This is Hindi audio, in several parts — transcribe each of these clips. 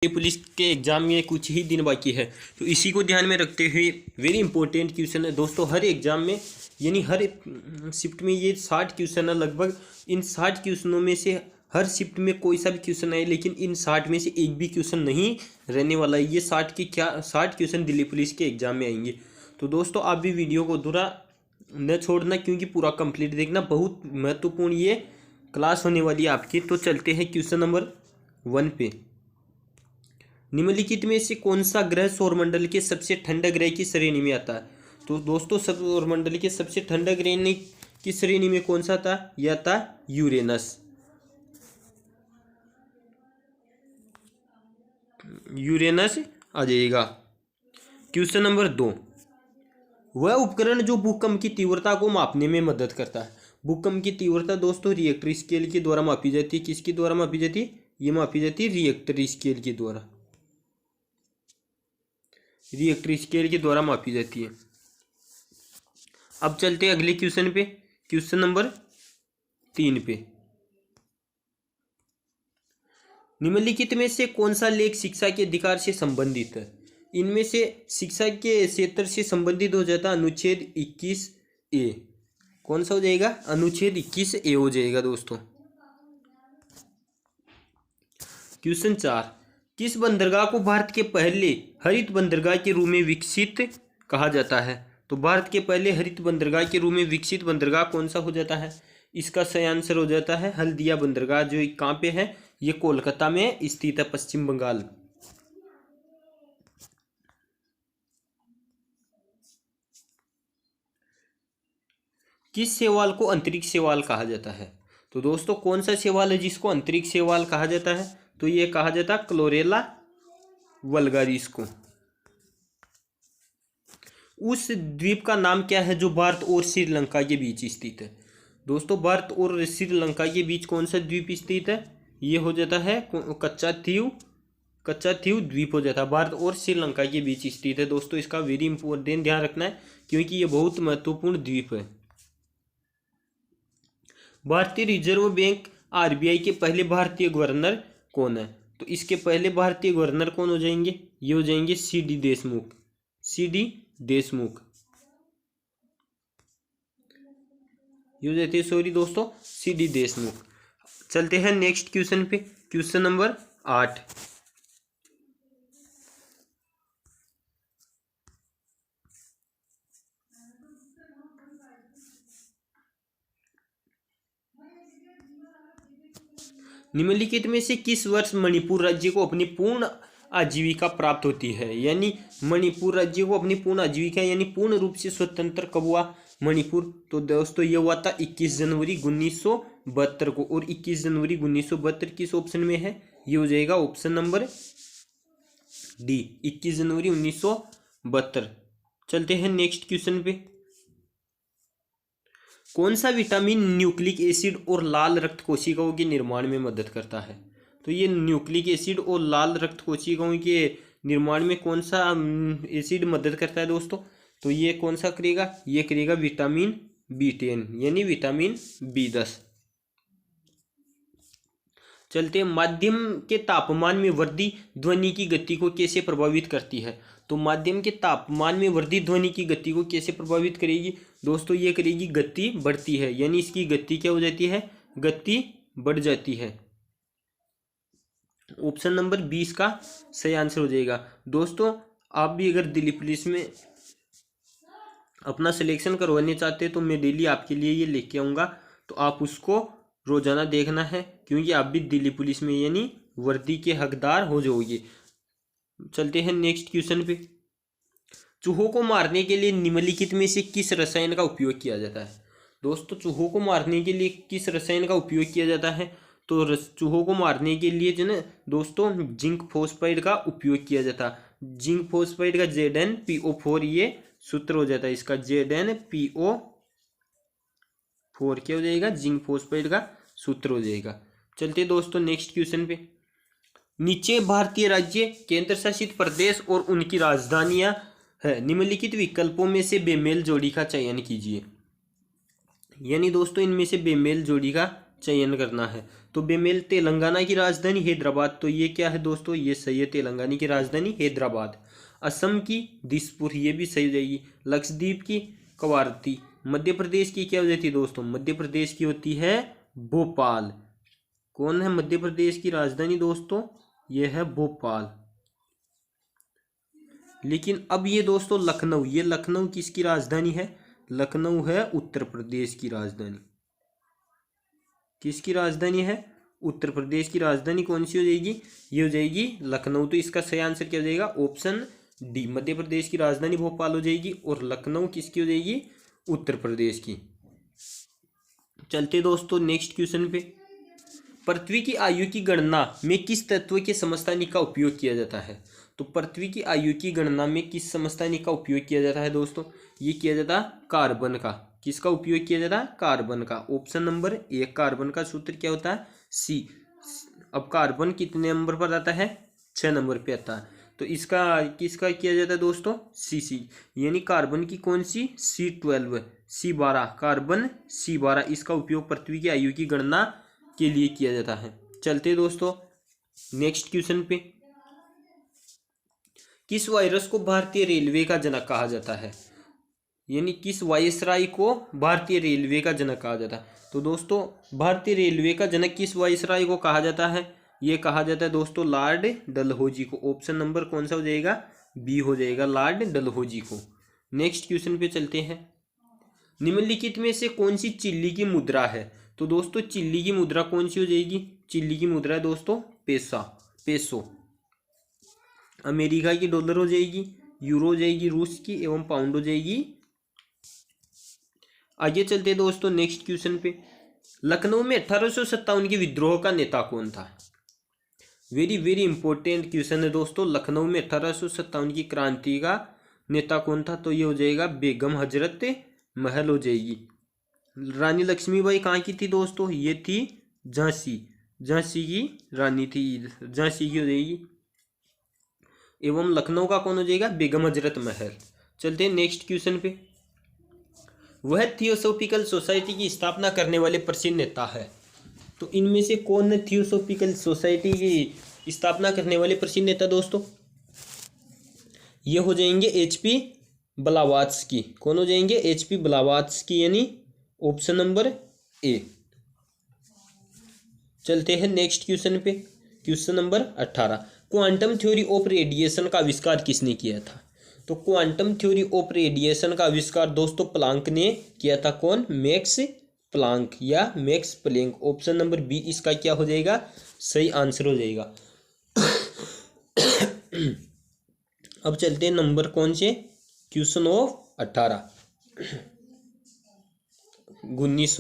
पुलिस के एग्ज़ाम में कुछ ही दिन बाकी है, तो इसी को ध्यान में रखते हुए वेरी इंपॉर्टेंट क्वेश्चन है दोस्तों। हर एग्ज़ाम में यानी हर शिफ्ट में ये 60 क्वेश्चन है लगभग। इन 60 क्वेश्चनों में से हर शिफ्ट में कोई सा भी क्वेश्चन आए, लेकिन इन 60 में से एक भी क्वेश्चन नहीं रहने वाला है। ये 60 क्वेश्चन दिल्ली पुलिस के एग्ज़ाम में आएंगे। तो दोस्तों आप भी वीडियो को अधूरा न छोड़ना, क्योंकि पूरा कंप्लीट देखना, बहुत महत्वपूर्ण ये क्लास होने वाली है आपकी। तो चलते हैं क्वेश्चन नंबर 1 पे। निम्नलिखित में से कौन सा ग्रह सौरमंडल के सबसे ठंडा ग्रह की श्रेणी में आता है? तो दोस्तों सौरमंडल के सबसे ठंडा ग्रह की श्रेणी में कौन सा था? यह था यूरेनस। यूरेनस आ जाएगा। Question number 2। वह उपकरण जो भूकंप की तीव्रता को मापने में मदद करता है। भूकंप की तीव्रता दोस्तों रिएक्टर स्केल के द्वारा मापी जाती है। किसके द्वारा मापी जाती है? ये मापी जाती है रिएक्टर स्केल के द्वारा। रिएक्टर स्केल के द्वारा मापी जाती है। अब चलते हैं अगले क्वेश्चन पे, क्वेश्चन नंबर 3 पे। निम्नलिखित में से कौन सा लेख शिक्षा के अधिकार से संबंधित है? इनमें से शिक्षा के क्षेत्र से संबंधित हो जाता अनुच्छेद 21A। कौन सा हो जाएगा? अनुच्छेद 21A हो जाएगा दोस्तों। क्वेश्चन 4। किस बंदरगाह को भारत के पहले हरित बंदरगाह के रूप में विकसित कहा जाता है? तो भारत के पहले हरित बंदरगाह के रूप में विकसित बंदरगाह कौन सा हो जाता है? इसका सही आंसर हो जाता है हल्दिया बंदरगाह। जो कहाँ पे है? ये कोलकाता में स्थित है, पश्चिम बंगाल। किस शैवाल को अंतरिक्ष शैवाल कहा जाता है? तो दोस्तों कौन सा शैवाल है जिसको अंतरिक्ष शैवाल कहा जाता है? तो ये कहा जाता है क्लोरेला वल्गारिस को। उस द्वीप का नाम क्या है जो भारत और श्रीलंका के बीच स्थित है? दोस्तों भारत और श्रीलंका के बीच कौन सा द्वीप स्थित है? ये हो जाता है कच्चा थीव द्वीप हो जाता है। भारत और श्रीलंका के बीच स्थित है दोस्तों। इसका वेरी इंपॉर्टेंट ध्यान रखना है, क्योंकि ये बहुत महत्वपूर्ण द्वीप है। भारतीय रिजर्व बैंक आरबीआई के पहले भारतीय गवर्नर कौन है? तो इसके पहले भारतीय गवर्नर कौन हो जाएंगे? ये हो जाएंगे सीडी देशमुख। सीडी देशमुख ये हो जाते हैं, सॉरी दोस्तों, सीडी देशमुख। चलते हैं नेक्स्ट क्वेश्चन पे, क्वेश्चन नंबर 8। निम्नलिखित में से किस वर्ष मणिपुर राज्य को अपनी पूर्ण आजीविका प्राप्त होती है? यानी मणिपुर राज्य को अपनी पूर्ण आजीविका यानी पूर्ण रूप से स्वतंत्र कब हुआ मणिपुर? तो दोस्तों ये हुआ था 21 जनवरी 1972 को। और 21 जनवरी 1972 किस ऑप्शन में है? ये हो जाएगा ऑप्शन नंबर डी, 21 जनवरी 1972। चलते हैं नेक्स्ट क्वेश्चन पे। कौन सा विटामिन न्यूक्लिक एसिड और लाल रक्त कोशिकाओं के निर्माण में मदद करता है? तो ये न्यूक्लिक एसिड और लाल रक्त कोशिकाओं के निर्माण में कौन सा एसिड मदद करता है दोस्तों? तो ये कौन सा करेगा? ये करेगा विटामिन B10 यानी विटामिन B10। चलते हैं, माध्यम के तापमान में वृद्धि ध्वनि की गति को कैसे प्रभावित करती है? तो माध्यम के तापमान में वृद्धि ध्वनि की गति को कैसे प्रभावित करेगी? दोस्तों ये करेगी गति बढ़ती है, यानी इसकी गति क्या हो जाती है? गति बढ़ जाती है। ऑप्शन नंबर 20 का सही आंसर हो जाएगा। दोस्तों आप भी अगर दिल्ली पुलिस में अपना सिलेक्शन करवाने चाहते हैं तो मैं डेली आपके लिए ये लेके आऊँगा, तो आप उसको रोजाना देखना है, क्योंकि आप भी दिल्ली पुलिस में यानी वर्दी के हकदार हो जाओगे। चलते हैं नेक्स्ट क्वेश्चन पे। चूहों को मारने के लिए निम्नलिखित में से किस रसायन का उपयोग किया जाता है? दोस्तों चूहों को मारने के लिए किस रसायन का उपयोग किया जाता है? तो चूहों को मारने के लिए जो ना दोस्तों जिंक फॉस्फाइड का उपयोग किया जाता है। जिंक फॉस्फाइड का ZnPO4 ये सूत्र हो जाता है इसका, ZnPO4 क्या हो जाएगा? जिंक फॉस्फाइड का सूत्र हो जाएगा। चलते दोस्तों नेक्स्ट क्वेश्चन पे। नीचे भारतीय राज्य, केंद्र शासित प्रदेश और उनकी राजधानियां है। निम्नलिखित विकल्पों में से बेमेल जोड़ी का चयन कीजिए। यानी दोस्तों इनमें से बेमेल जोड़ी का चयन करना है। तो बेमेल तेलंगाना की राजधानी हैदराबाद, तो ये क्या है दोस्तों, ये सही है, तेलंगाना की राजधानी हैदराबाद। असम की दिसपुर, ये भी सही हो जाएगी। लक्षद्वीप की कवारती। मध्य प्रदेश की क्या हो जाती है दोस्तों, मध्य प्रदेश की होती है भोपाल। कौन है मध्य प्रदेश की राजधानी दोस्तों, ये है भोपाल। लेकिन अब ये दोस्तों लखनऊ, ये लखनऊ किसकी राजधानी है, लखनऊ है उत्तर प्रदेश की राजधानी। किसकी राजधानी है, उत्तर प्रदेश की राजधानी कौन सी हो जाएगी, ये हो जाएगी लखनऊ। तो इसका सही आंसर क्या हो जाएगा, ऑप्शन डी, मध्य प्रदेश की राजधानी भोपाल हो जाएगी और लखनऊ किसकी हो जाएगी, उत्तर प्रदेश की। चलते दोस्तों नेक्स्ट क्वेश्चन पे। पृथ्वी की आयु की गणना में किस तत्व के समस्थानिक का उपयोग किया जाता है। तो पृथ्वी की आयु की गणना में किस समस्थानिक का उपयोग किया जाता है दोस्तों, ये किया जाता है कार्बन का। किसका उपयोग किया जाता है, कार्बन का। ऑप्शन नंबर ए, कार्बन का सूत्र क्या होता है, सी। अब कार्बन कितने नंबर पर आता है, 6 नंबर पे आता है। तो इसका किसका किया जाता है दोस्तों, सी, यानी कार्बन की कौन सी, C12, C12, कार्बन C12, इसका उपयोग पृथ्वी की आयु की गणना के लिए किया जाता है। चलते दोस्तों नेक्स्ट क्वेश्चन पे। किस वायरस को भारतीय रेलवे का जनक कहा जाता है, यानी किस वायसराय को भारतीय रेलवे का जनक कहा जाता है। तो दोस्तों भारतीय रेलवे का जनक किस वायसराय को कहा जाता है, ये कहा जाता है दोस्तों लॉर्ड डलहौजी को। ऑप्शन नंबर कौन सा हो जाएगा, बी हो जाएगा, लॉर्ड डलहौजी को। नेक्स्ट क्वेश्चन पे चलते हैं। निम्नलिखित में से कौन सी चिल्ली की मुद्रा है। तो दोस्तों चिल्ली की मुद्रा कौन सी हो जाएगी, चिल्ली की मुद्रा है दोस्तों पेसो। अमेरिका की डॉलर हो जाएगी, यूरो हो जाएगी रूस की, एवं पाउंड हो जाएगी। आगे चलते दोस्तों नेक्स्ट क्वेश्चन पे। लखनऊ में 1857 के विद्रोह का नेता कौन था। वेरी वेरी इंपॉर्टेंट क्वेश्चन है दोस्तों। लखनऊ में 1857 की क्रांति का नेता कौन था, तो ये हो जाएगा बेगम हजरत महल हो जाएगी। रानी लक्ष्मीबाई कहाँ की थी दोस्तों, ये थी झांसी की रानी थी, झांसी की हो जाएगी। एवं लखनऊ का कौन हो जाएगा, बेगम हजरत महल। चलते हैं नेक्स्ट क्वेश्चन पे। वह थियोसॉफिकल सोसाइटी की स्थापना करने वाले प्रसिद्ध नेता है। तो इनमें से कौन है थियोसॉफिकल सोसाइटी की स्थापना करने वाले प्रसिद्ध नेता दोस्तों, ये हो जाएंगे HP ब्लावात्स्की। कौन हो जाएंगे, HP ब्लावात्स्की, यानी ऑप्शन नंबर ए। चलते हैं नेक्स्ट क्वेश्चन पे, question number 18। Quantum theory of radiation का आविष्कार किसने किया था। तो क्वांटम थ्योरी ऑफ रेडिएशन का आविष्कार दोस्तों प्लांक ने किया था। कौन, मैक्स प्लांक या Max Planck. Option number B इसका क्या हो जाएगा, सही आंसर हो जाएगा। अब चलते हैं नंबर कौन से, क्वेश्चन ऑफ 19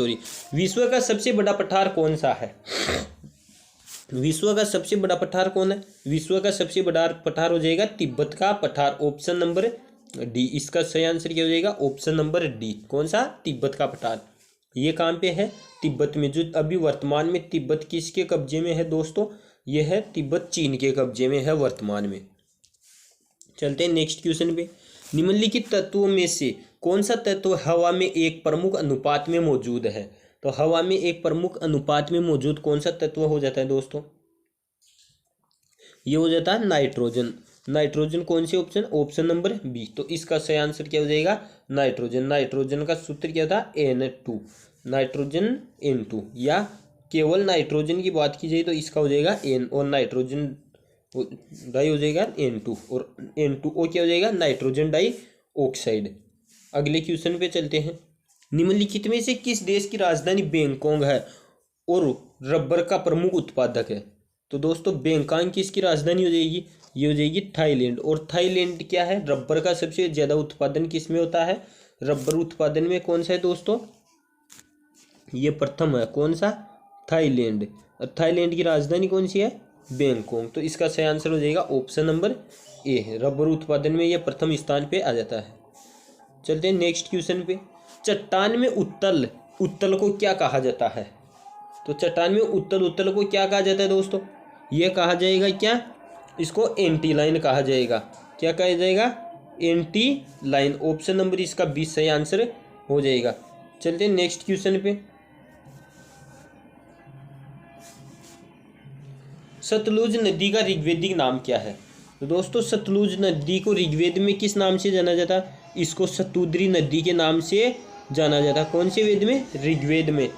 विश्व का सबसे बड़ा पठार कौन सा है। विश्व का सबसे बड़ा पठार कौन है, विश्व का सबसे बड़ा पठार हो जाएगा तिब्बत का पठार। ऑप्शन नंबर डी, इसका सही आंसर क्या हो जाएगा, ऑप्शन नंबर डी। कौन सा, तिब्बत का पठार। ये कहाँ पे है, तिब्बत में। जो अभी वर्तमान में तिब्बत किसके कब्जे में है दोस्तों, यह है तिब्बत चीन के कब्जे में है वर्तमान में। चलते हैं नेक्स्ट क्वेश्चन पे। निम्नलिखित तत्वों में से कौन सा तत्व हवा में एक प्रमुख अनुपात में मौजूद है। तो हवा में एक प्रमुख अनुपात में मौजूद कौन सा तत्व हो जाता है दोस्तों, ये हो जाता है नाइट्रोजन। नाइट्रोजन कौन सी ऑप्शन, ऑप्शन नंबर बी। तो इसका सही आंसर क्या हो जाएगा, नाइट्रोजन। नाइट्रोजन का सूत्र क्या था, N2, नाइट्रोजन N2। या केवल नाइट्रोजन की बात की जाए तो इसका हो जाएगा N, और नाइट्रोजन डाई हो जाएगा N2, और N2O क्या हो जाएगा, नाइट्रोजन डाई ऑक्साइड। अगले क्वेश्चन पे चलते हैं। निम्नलिखित में से किस देश की राजधानी बैंकॉक है और रबर का प्रमुख उत्पादक है। तो दोस्तों बैंकॉक किसकी राजधानी हो जाएगी, ये हो जाएगी थाईलैंड। और थाईलैंड क्या है, रबर का सबसे ज़्यादा उत्पादन किस में होता है, रबर उत्पादन में कौन सा है दोस्तों, ये प्रथम है। कौन सा, थाईलैंड। और थाईलैंड की राजधानी कौन सी है, बैंकॉक। तो इसका सही आंसर हो जाएगा ऑप्शन नंबर ए, रबर उत्पादन में यह प्रथम स्थान पे आ जाता है। चलते हैं नेक्स्ट क्वेश्चन पे। चट्टान में उत्तल को क्या कहा जाता है। तो चट्टान में उत्तल को क्या कहा जाता है दोस्तों, ये कहा जाएगा क्या, इसको एंटी लाइन कहा जाएगा। क्या कहा जाएगा, एंटी लाइन। ऑप्शन नंबर इसका 20 सही आंसर हो जाएगा। चलते हैं नेक्स्ट क्वेश्चन पे। सतलुज नदी का ऋग्वेदिक नाम क्या है? तो दोस्तों सतलुज नदी को ऋग्वेद में किस नाम से जाना जाता है? इसको सतुद्री नदी के नाम से जाना जाता है। कौन से वेद में? ऋग्वेद में।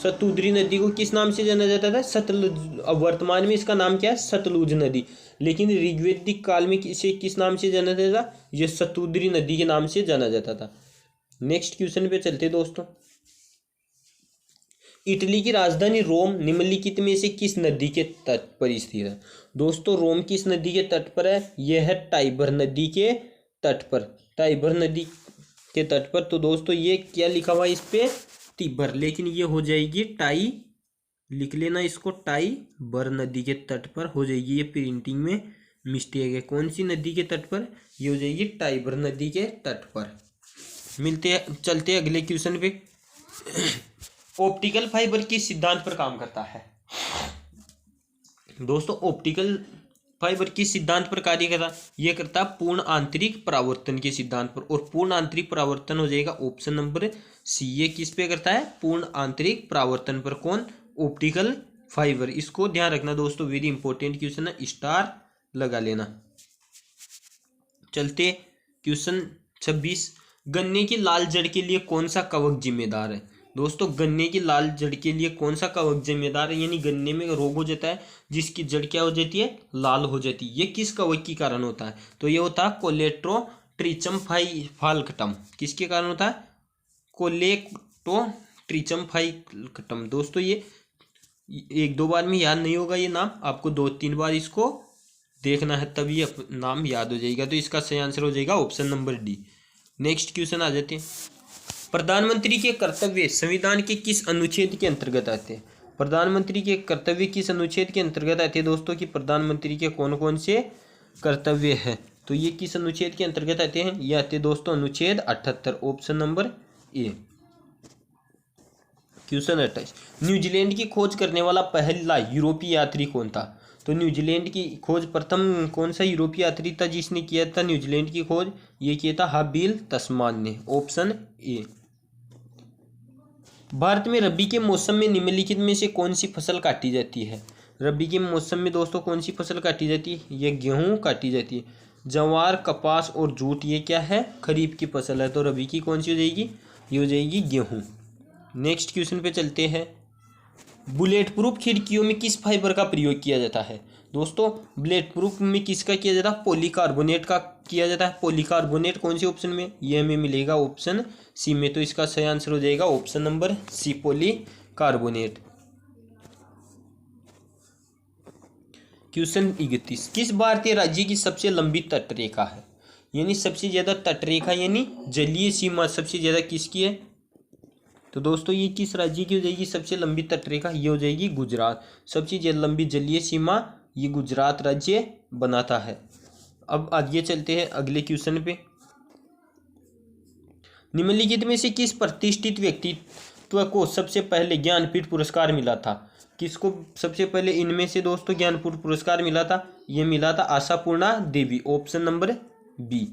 सतुद्री नदी को किस नाम से जाना जाता था? सतलुज। अब वर्तमान में इसका नाम क्या है? सतलुज नदी। लेकिन ऋग्वेदिक काल में इसे किस नाम से जाना जाता था? ये सतुद्री नदी के नाम से जाना जाता था। नेक्स्ट क्वेश्चन पे चलते दोस्तों। इटली की राजधानी रोम निम्नलिखित में से किस नदी के तट पर स्थित है? दोस्तों रोम किस नदी के तट पर है? यह है टाइबर नदी के तट पर। टाइबर नदी के तट पर। तो दोस्तों ये क्या लिखा हुआ है इस पे? तिबर, लेकिन ये हो जाएगी टाई, लिख लेना इसको, टाइबर नदी के तट पर हो जाएगी। ये प्रिंटिंग में मिस्टेक है। कौन सी नदी के तट पर? ये हो जाएगी टाइबर नदी के तट पर। मिलते हैं, चलते हैं अगले क्वेश्चन पे। ऑप्टिकल फाइबर किस सिद्धांत पर काम करता है? दोस्तों ऑप्टिकल फाइबर किस सिद्धांत पर कार्य करता? ये करता पूर्ण आंतरिक परावर्तन के सिद्धांत पर। और पूर्ण आंतरिक परावर्तन हो जाएगा ऑप्शन नंबर सी। ये किस पे करता है? पूर्ण आंतरिक परावर्तन पर। कौन? Optical fibre. इसको ध्यान रखना दोस्तों, वेरी इंपॉर्टेंट क्वेश्चन है, स्टार लगा लेना। चलते क्वेश्चन 26। गन्ने की लाल जड़ के लिए कौन सा कवक जिम्मेदार है? दोस्तों गन्ने की लाल जड़ के लिए कौन सा कवक जिम्मेदार है? यानी गन्ने में रोग हो जाता है जिसकी जड़ क्या हो जाती है? लाल हो जाती है। ये किस कवक के कारण होता है? तो ये होता है कोलेट्रोट्रिचम फाल्कटम। किसके कारण होता है? कोलेट्रोट्रिचम फाल्कटम। दोस्तों ये एक दो बार में याद नहीं होगा ये नाम, आपको 2-3 बार इसको देखना है तभी नाम याद हो जाएगा। तो इसका सही आंसर हो जाएगा option number D. Next question आ जाते हैं। प्रधानमंत्री के कर्तव्य संविधान के किस अनुच्छेद के अंतर्गत आते हैं? प्रधानमंत्री के कर्तव्य किस अनुच्छेद के अंतर्गत आते हैं दोस्तों? कि प्रधानमंत्री के कौन कौन से कर्तव्य है? तो ये किस अनुच्छेद के अंतर्गत आते हैं? ये आते हैं दोस्तों अनुच्छेद 78, option number A. Question 28। New Zealand की खोज करने वाला पहला यूरोपीय यात्री कौन था? तो न्यूजीलैंड की खोज प्रथम कौन सा यूरोपीय यात्री था जिसने किया था न्यूजीलैंड की खोज? ये किया था हाबिल तस्मान ने, ऑप्शन ए। भारत में रबी के मौसम में निम्नलिखित में से कौन सी फसल काटी जाती है? रबी के मौसम में दोस्तों कौन सी फसल काटी जाती है? ये गेहूं काटी जाती है। जवार, कपास और जूट ये क्या है? खरीफ की फसल है। तो रबी की कौन सी हो जाएगी? ये हो जाएगी गेहूं। नेक्स्ट क्वेश्चन पे चलते हैं। बुलेट प्रूफ खिड़कियों में किस फाइबर का प्रयोग किया जाता है? दोस्तों बुलेट प्रूफ में किसका किया जाता है? पॉलीकार्बोनेट का किया जाता है। पॉलीकार्बोनेट कौन से ऑप्शन में? ये हमें मिलेगा ऑप्शन सी में। तो इसका सही आंसर हो जाएगा option number C, polycarbonate. Question 31। किस भारतीय राज्य की सबसे लंबी तटरेखा है? यानी सबसे ज्यादा तटरेखा यानी जलीय सीमा सबसे ज्यादा किसकी है? तो दोस्तों ये किस राज्य की हो जाएगी सबसे लंबी तटरेखा? ये हो जाएगी गुजरात। सबसे लंबी जलीय सीमा ये गुजरात राज्य बनाता है। अब आगे चलते हैं अगले क्वेश्चन पे। निम्नलिखित में से किस प्रतिष्ठित व्यक्तित्व को सबसे पहले ज्ञानपीठ पुरस्कार मिला था? किसको सबसे पहले इनमें से दोस्तों ज्ञानपीठ पुरस्कार मिला था? ये मिला था आशापूर्णा देवी, ऑप्शन नंबर बी।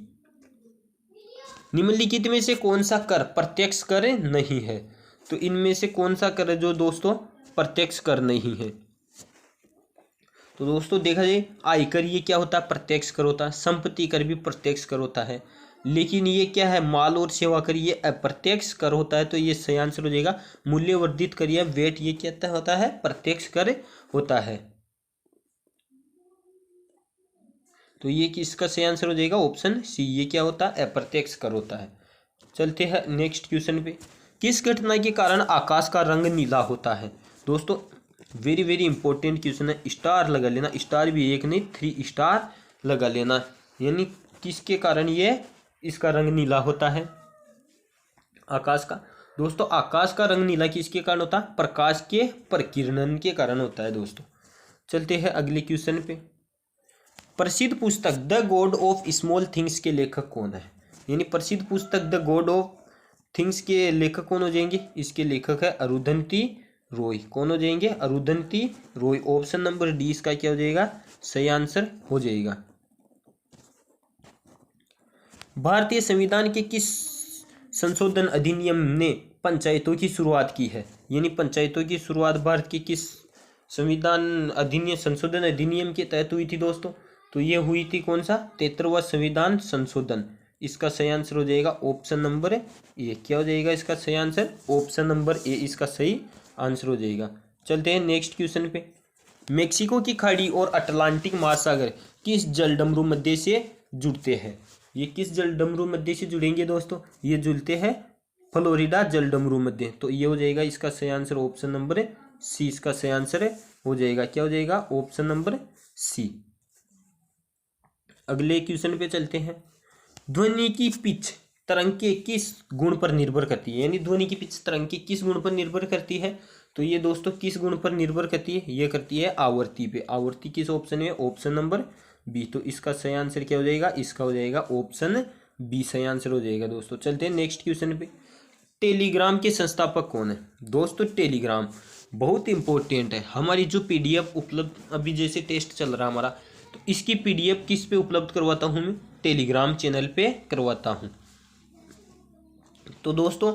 निम्नलिखित में से कौन सा कर प्रत्यक्ष कर नहीं है? तो इनमें से कौन सा कर है जो दोस्तों प्रत्यक्ष कर नहीं है? तो दोस्तों देखा जाए आयकर ये क्या होता है? प्रत्यक्ष कर होता है। संपत्ति कर भी प्रत्यक्ष कर होता है। लेकिन ये क्या है? माल और सेवा कर ये अप्रत्यक्ष कर होता है। तो ये सही आंसर हो जाएगा मूल्य वर्धित कर या वेट, ये क्या होता है? प्रत्यक्ष कर होता है। तो ये किसका सही आंसर हो जाएगा? Option C. ये क्या होता है? अप्रत्यक्ष कर होता है। चलते हैं नेक्स्ट क्वेश्चन पे। किस घटना के कारण आकाश का रंग नीला होता है? दोस्तों वेरी वेरी इंपॉर्टेंट क्वेश्चन है, स्टार लगा लेना। स्टार भी एक नहीं 3 स्टार लगा लेना। यानी किसके कारण ये इसका रंग नीला होता है आकाश का? दोस्तों आकाश का रंग नीला किसके कारण होता है? प्रकाश के प्रकीर्णन के कारण होता है दोस्तों। चलते हैं अगले क्वेश्चन पे। प्रसिद्ध पुस्तक the God of small things के लेखक कौन है? यानी प्रसिद्ध पुस्तक द गॉड ऑफ थिंग्स के लेखक कौन हो जाएंगे? इसके लेखक है अरुंधति रॉय। कौन हो जाएंगे? Arundhati Roy. Option number D इसका क्या हो जाएगा? सही आंसर हो जाएगा। भारतीय संविधान के किस संशोधन अधिनियम ने पंचायतों की शुरुआत की है? यानी पंचायतों की शुरुआत भारत के किस संविधान अधिनियम संशोधन अधिनियम के तहत हुई थी दोस्तों। तो ये हुई थी कौन सा, 73वां संविधान संशोधन। इसका सही आंसर हो जाएगा ऑप्शन नंबर ए। क्या हो जाएगा इसका सही आंसर, ऑप्शन नंबर ए इसका सही आंसर हो जाएगा। चलते हैं नेक्स्ट क्वेश्चन पे। मेक्सिको की खाड़ी और अटलांटिक महासागर किस जलडमरू मध्य से जुड़ते हैं? ये किस जलडमरू मध्य से जुड़ेंगे दोस्तों? ये जुड़ते हैं फ्लोरिडा जलडमरू मध्य। तो ये हो जाएगा इसका सही आंसर ऑप्शन नंबर सी इसका सही आंसर हो जाएगा। क्या हो जाएगा, ऑप्शन नंबर सी। अगले क्वेश्चन पे चलते हैं। ध्वनि की पिच तरंग के किस गुण पर निर्भर करती है? यानी ध्वनि की पिच तरंग के किस गुण पर निर्भर करती है? तो ये दोस्तों किस गुण पर निर्भर करती है? ये करती है आवृत्ति पे। आवृत्ति किस ऑप्शन में, ऑप्शन नंबर बी। तो इसका सही आंसर क्या हो जाएगा, इसका हो जाएगा ऑप्शन बी सही आंसर हो जाएगा दोस्तों। चलते हैं नेक्स्ट क्वेश्चन पे। टेलीग्राम के संस्थापक कौन है? दोस्तों टेलीग्राम बहुत इंपॉर्टेंट है। हमारी जो पीडीएफ उपलब्ध अभी जैसे टेस्ट चल रहा है हमारा, तो इसकी पीडीएफ किस पे उपलब्ध करवाता हूँ मैं? टेलीग्राम चैनल पे करवाता हूँ। तो दोस्तों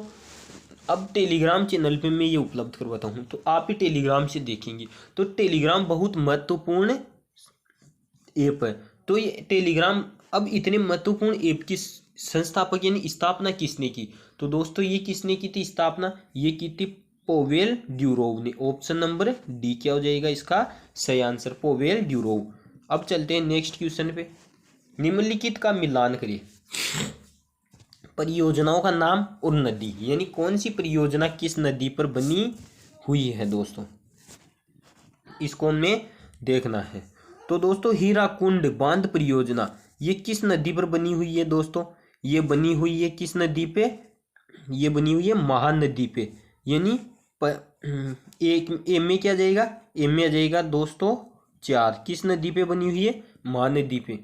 अब टेलीग्राम चैनल पे मैं ये उपलब्ध करवाता हूँ, तो आप ही टेलीग्राम से देखेंगे। तो टेलीग्राम बहुत महत्वपूर्ण ऐप है। तो ये टेलीग्राम अब इतने महत्वपूर्ण ऐप की संस्थापक यानी स्थापना किसने की? तो दोस्तों ये किसने की थी स्थापना? ये की थी पावेल ड्यूरोव ने। ऑप्शन नंबर डी क्या हो जाएगा इसका सही आंसर, पावेल ड्यूरोव। अब चलते हैं नेक्स्ट क्वेश्चन पे। निम्नलिखित का मिलान करिए। परियोजनाओं का नाम और नदी, यानी कौन सी परियोजना किस नदी पर बनी हुई है दोस्तों, इसको हमें देखना है। तो दोस्तों हीराकुंड बांध परियोजना ये किस नदी पर बनी हुई है दोस्तों? ये बनी हुई है किस नदी पे? ये बनी हुई है महानदी पे। यानी एक ए में क्या जाएगा, ए में आ जाएगा दोस्तों 4। किस नदी पे बनी हुई है? महानदी पे।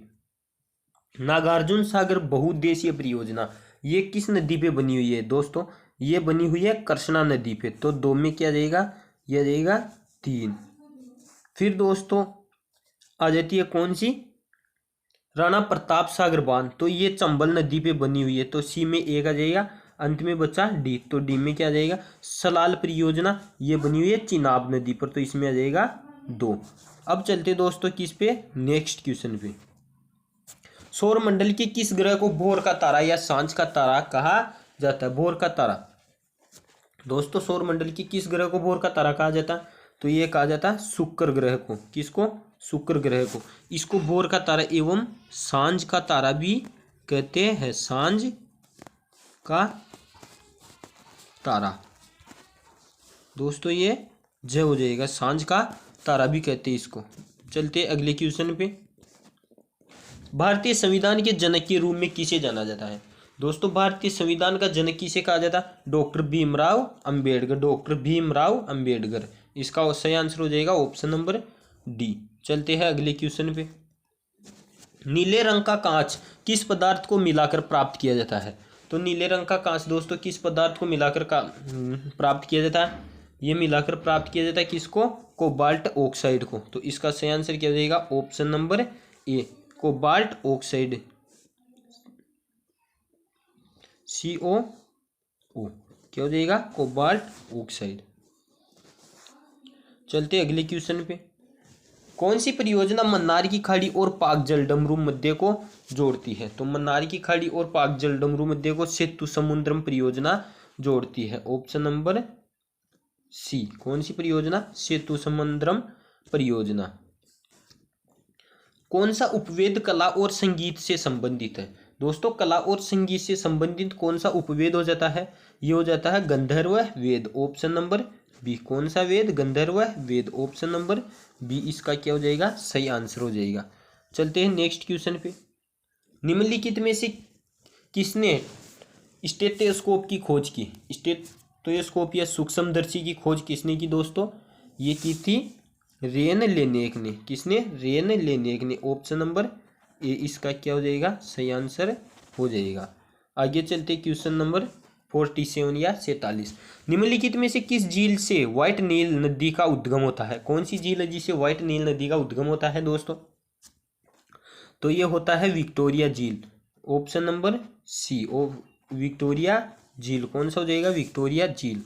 नागार्जुन सागर बहुउद्देशीय परियोजना ये किस नदी पे बनी हुई है दोस्तों? ये बनी हुई है कृष्णा नदी पे। तो 2 में क्या जाएगा, यह जाएगा 3। फिर दोस्तों आ जाती है कौन सी, राणा प्रताप सागर बांध। तो ये चंबल नदी पे बनी हुई है। तो सी में एक आ जाएगा, अंत में बचा डी। तो डी में क्या आ जाएगा, सलाल परियोजना ये बनी हुई है चिनाब नदी पर। तो इसमें आ जाएगा 2। अब चलते दोस्तों किस पे, नेक्स्ट क्वेश्चन पे। सौर मंडल के किस ग्रह को भोर का तारा या सांझ का तारा कहा जाता है? भोर का तारा दोस्तों सौर मंडल की किस ग्रह को भोर का तारा कहा जाता है? तो ये कहा जाता है शुक्र ग्रह को। किसको? शुक्र ग्रह को। इसको भोर का तारा एवं सांझ का तारा भी कहते हैं। सांझ का तारा दोस्तों ये जय हो जाएगा, सांझ का तारा भी कहते हैं इसको। चलते अगले क्वेश्चन पे। भारतीय संविधान के जनक के रूप में किसे जाना जाता है? दोस्तों भारतीय संविधान का जनक किसे कहा जाता है? डॉक्टर भीमराव अंबेडकर। डॉक्टर भीमराव अंबेडकर इसका सही आंसर हो जाएगा ऑप्शन नंबर डी। चलते हैं अगले क्वेश्चन पे। नीले रंग का कांच किस पदार्थ को मिलाकर प्राप्त किया जाता है? तो नीले रंग का कांच दोस्तों किस पदार्थ को मिलाकर प्राप्त किया जाता है? ये मिलाकर प्राप्त किया जाता है किसको? कोबाल्ट ऑक्साइड को। तो इसका सही आंसर क्या हो जाएगा, option number A cobalt oxide CO क्या हो जाएगा, कोबाल्ट ऑक्साइड। चलते अगले क्वेश्चन पे। कौन सी परियोजना मन्नार की खाड़ी और पाक जलडमरू मध्य को जोड़ती है? तो मन्नार की खाड़ी और पाक जलडमरू मध्य को सेतु समुद्रम परियोजना जोड़ती है। Option number C. कौन सी परियोजना? सेतु समुद्रम परियोजना। कौन सा उपवेद कला और संगीत से संबंधित है? दोस्तों कला और संगीत से संबंधित कौन सा उपवेद हो जाता है? ये हो जाता है गंधर्व वेद। Option number B. कौन सा वेद? गंधर्व वेद। ऑप्शन नंबर बी इसका क्या हो जाएगा, सही आंसर हो जाएगा। चलते हैं नेक्स्ट क्वेश्चन पे। निम्नलिखित में से किसने स्टेथोस्कोप की खोज की? स्टेथोस्कोप या सूक्ष्मदर्शी की खोज किसने की दोस्तों? ये की थी रेन लेनेक ने। किसने? रेन लेनेक ने। ऑप्शन नंबर ए इसका क्या हो जाएगा, सही आंसर हो जाएगा। आगे चलते क्वेश्चन नंबर 47 या 47। निम्नलिखित में से किस झील से व्हाइट नील नदी का उद्गम होता है? कौन सी झील है जिससे व्हाइट नील नदी का उद्गम होता है दोस्तों? तो ये होता है विक्टोरिया झील। ऑप्शन नंबर सी विक्टोरिया झील। कौन सा हो जाएगा, विक्टोरिया झील।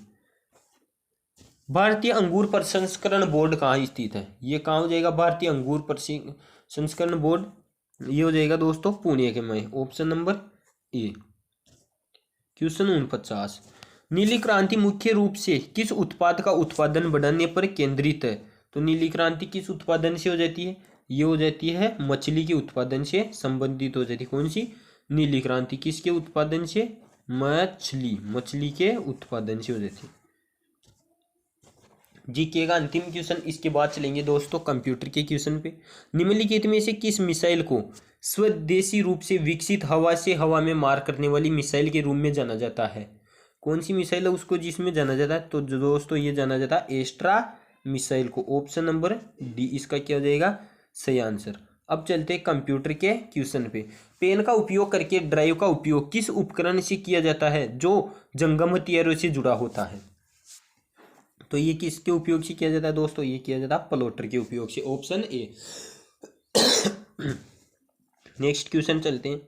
भारतीय अंगूर प्रसंस्करण बोर्ड कहाँ स्थित है? ये कहाँ हो जाएगा? भारतीय अंगूर प्रसंस्करण बोर्ड, ये हो जाएगा दोस्तों पुणे के में। Option number A. क्वेश्चन 49, नीली क्रांति मुख्य रूप से किस उत्पाद का उत्पादन बढ़ाने पर केंद्रित है? तो नीली क्रांति किस उत्पादन से हो जाती है? ये हो जाती है मछली के उत्पादन से संबंधित हो जाती है। कौन सी? नीली क्रांति किसके उत्पादन से? मछली के उत्पादन से हो जाती है। जीके का अंतिम क्वेश्चन, इसके बाद चलेंगे दोस्तों कंप्यूटर के क्वेश्चन पे। निम्नलिखित में से किस मिसाइल को स्वदेशी रूप से विकसित हवा से हवा में मार करने वाली मिसाइल के रूप में जाना जाता है? कौन सी मिसाइल है उसको जिसमें जाना जाता है? तो दोस्तों ये जाना जाता है एस्ट्रा मिसाइल को। ऑप्शन नंबर डी इसका क्या हो जाएगा? सही आंसर। अब चलते हैं कंप्यूटर के क्वेश्चन पे। पेन का उपयोग करके ड्राइव का उपयोग किस उपकरण से किया जाता है जो जंगम हथियारों से जुड़ा होता है? तो ये किसके उपयोग से किया जाता है दोस्तों? ये किया जाता है प्लॉटर के उपयोग से। Option A. नेक्स्ट क्वेश्चन चलते हैं।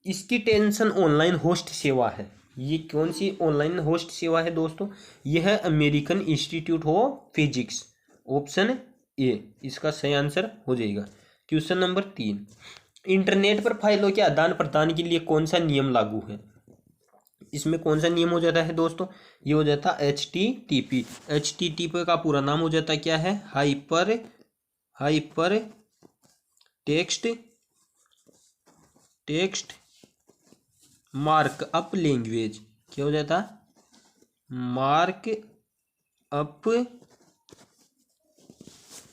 इसकी टेंशन ऑनलाइन होस्ट सेवा है, ये कौन सी ऑनलाइन होस्ट सेवा है दोस्तों? यह है American institute of physics. Option A इसका सही आंसर हो जाएगा। क्वेश्चन नंबर 3, इंटरनेट पर फाइलों के आदान प्रदान के लिए कौन सा नियम लागू है? इसमें कौन सा नियम हो जाता है दोस्तों? ये हो जाता है HTTP। HTTP का पूरा नाम हो जाता है क्या है? Hyper text markup language. क्या हो जाता? मार्कअप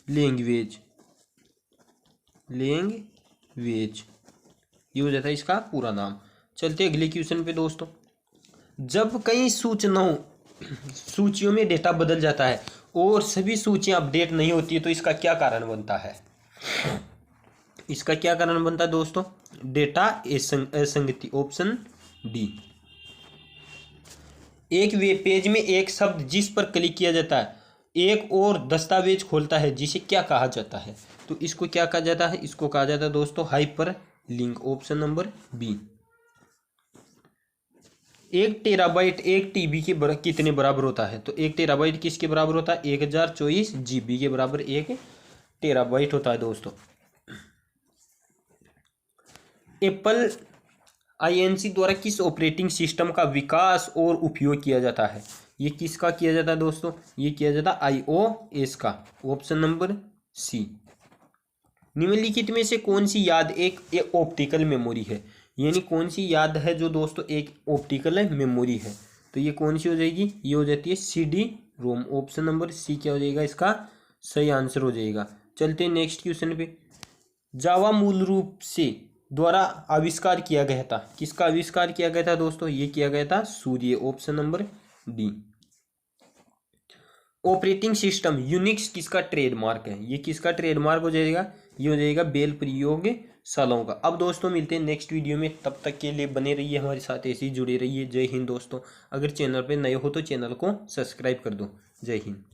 लैंग्वेज ये हो जाता है इसका पूरा नाम। चलते अगले क्वेश्चन पे दोस्तों। जब कई सूचियों में डेटा बदल जाता है और सभी सूचियां अपडेट नहीं होती है तो इसका क्या कारण बनता है? इसका क्या कारण बनता है दोस्तों? डेटा असंगति। Option D. एक वेब पेज में एक शब्द जिस पर क्लिक किया जाता है एक और दस्तावेज खोलता है जिसे क्या कहा जाता है? तो इसको क्या कहा जाता है? इसको कहा जाता है दोस्तों hyperlink. Option number B. 1 terabyte 1 TB के कितने बराबर होता है? तो 1 टेराबाइट किसके बराबर होता है? 1024 GB के बराबर 1 टेराबाइट होता है दोस्तों। एप्पल INC द्वारा किस ऑपरेटिंग सिस्टम का विकास और उपयोग किया जाता है? ये किसका किया जाता है दोस्तों? ये किया जाता है iOS का। Option number C. निम्नलिखित में से कौन सी याद एक ऑप्टिकल मेमोरी है? यानी कौन सी याद है जो दोस्तों एक ऑप्टिकल मेमोरी है? तो ये कौन सी हो जाएगी? ये हो जाती है CD-ROM। ऑप्शन नंबर सी क्या हो जाएगा? इसका सही आंसर हो जाएगा। चलते हैं नेक्स्ट क्वेश्चन पे। जावा मूल रूप से द्वारा आविष्कार किया गया था, किसका आविष्कार किया गया था दोस्तों? ये किया गया था सूर्य। Option number D. Operating system Unix किसका ट्रेडमार्क है? ये किसका ट्रेडमार्क हो जाएगा? ये हो जाएगा बेल प्रयोगशालाओं का। अब दोस्तों मिलते हैं नेक्स्ट वीडियो में, तब तक के लिए बने रहिए हमारे साथ, ऐसे ही जुड़े रहिए। जय हिंद दोस्तों। अगर चैनल पे नए हो तो चैनल को सब्सक्राइब कर दो। जय हिंद।